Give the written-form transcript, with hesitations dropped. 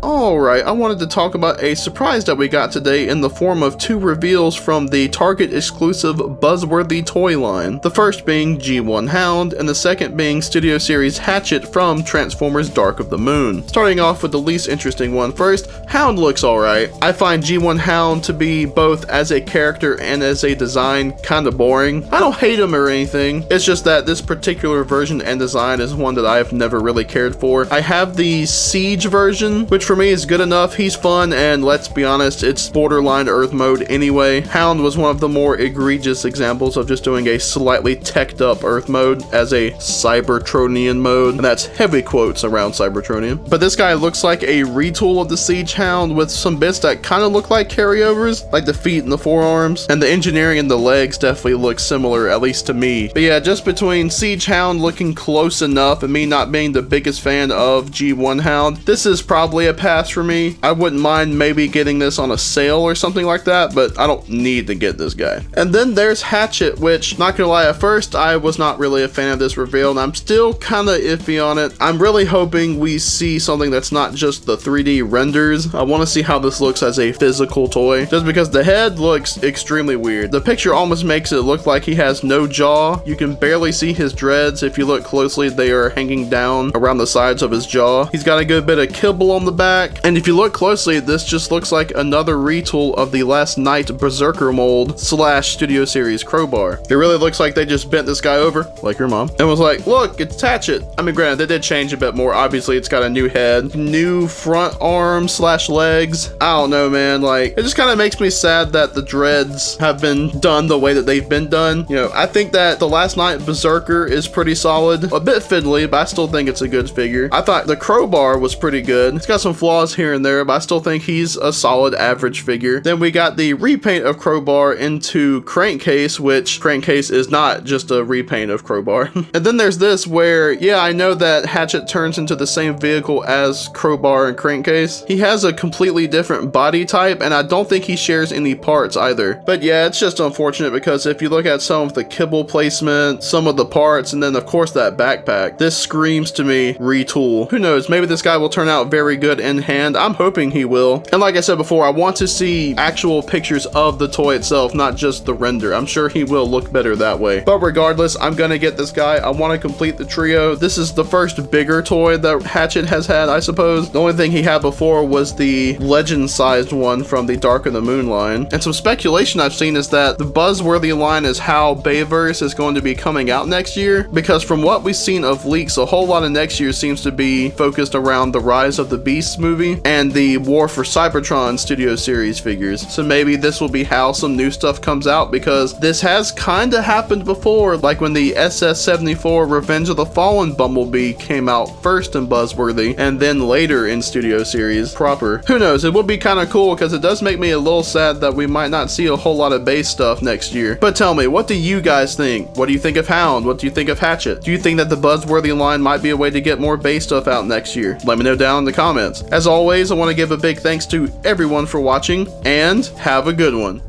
Alright, I wanted to talk about a surprise that we got today in the form of 2 reveals from the Target exclusive Buzzworthy toy line. The first being G1 Hound, and the second being Studio Series Hatchet from Transformers Dark of the Moon. Starting off with the least interesting one first, Hound looks alright. I find G1 Hound to be both as a character and as a design kinda boring. I don't hate him or anything, it's just that this particular version and design is one that I've never really cared for. I have the Siege version, which for me is good enough. He's fun, and let's be honest, it's borderline Earth mode anyway. Hound was one of the more egregious examples of just doing a slightly teched up Earth mode as a Cybertronian mode, and that's heavy quotes around Cybertronian. But this guy looks like a retool of the Siege Hound with some bits that kind of look like carryovers, like the feet and the forearms, and the engineering in the legs definitely look similar, at least to me. But yeah, just between Siege Hound looking close enough and me not being the biggest fan of G1 Hound, this is probably a pass for me. I wouldn't mind maybe getting this on a sale or something like that, but I don't need to get this guy. And then there's Hatchet, which, not gonna lie, at first I was not really a fan of this reveal, and I'm still kinda iffy on it. I'm really hoping we see something that's not just the 3D renders. I want to see how this looks as a physical toy, just because the head looks extremely weird. The picture almost makes it look like he has no jaw. You can barely see his dreads. If you look closely, they are hanging down around the sides of his jaw. He's got a good bit of kibble on the back, and if you look closely, this just looks like another retool of the Last Night Berserker mold / Studio Series Crowbar. It really looks like they just bent this guy over, like your mom, and was like, look, it's Hatchet. I mean, granted, they did change a bit more. Obviously, it's got a new head, new front arms / legs. I don't know, man. Like, it just kind of makes me sad that the dreads have been done the way that they've been done. You know, I think that the Last Night Berserker is pretty solid. A bit fiddly, but I still think it's a good figure. I thought the Crowbar was pretty good. It's got some flaws here and there, but I still think he's a solid average figure. Then we got the repaint of Crowbar into Crankcase, which Crankcase is not just a repaint of Crowbar. And then there's this where, yeah, I know that Hatchet turns into the same vehicle as Crowbar and Crankcase. He has a completely different body type, and I don't think he shares any parts either. But yeah, it's just unfortunate because if you look at some of the kibble placement, some of the parts, and then of course that backpack, this screams to me retool. Who knows, maybe this guy will turn out very good in hand. I'm hoping he will. And like I said before, I want to see actual pictures of the toy itself, not just the render. I'm sure he will look better that way. But regardless, I'm gonna get this guy. I want to complete the trio. This is the first bigger toy that Hatchet has had, I suppose. The only thing he had before was the legend-sized one from the Dark of the Moon line. And some speculation I've seen is that the Buzzworthy line is how Bayverse is going to be coming out next year, because from what we've seen of leaks, a whole lot of next year seems to be focused around the Rise of the Beasts movie and the War for Cybertron Studio Series figures. So maybe this will be how some new stuff comes out, because this has kind of happened before, like when the SS-74 Revenge of the Fallen Bumblebee came out first in Buzzworthy and then later in Studio Series proper. Who knows, it would be kind of cool because it does make me a little sad that we might not see a whole lot of base stuff next year. But tell me, what do you guys think? What do you think of Hound? What do you think of Hatchet? Do you think that the Buzzworthy line might be a way to get more base stuff out next year? Let me know down in the comments. As always, I want to give a big thanks to everyone for watching, and have a good one.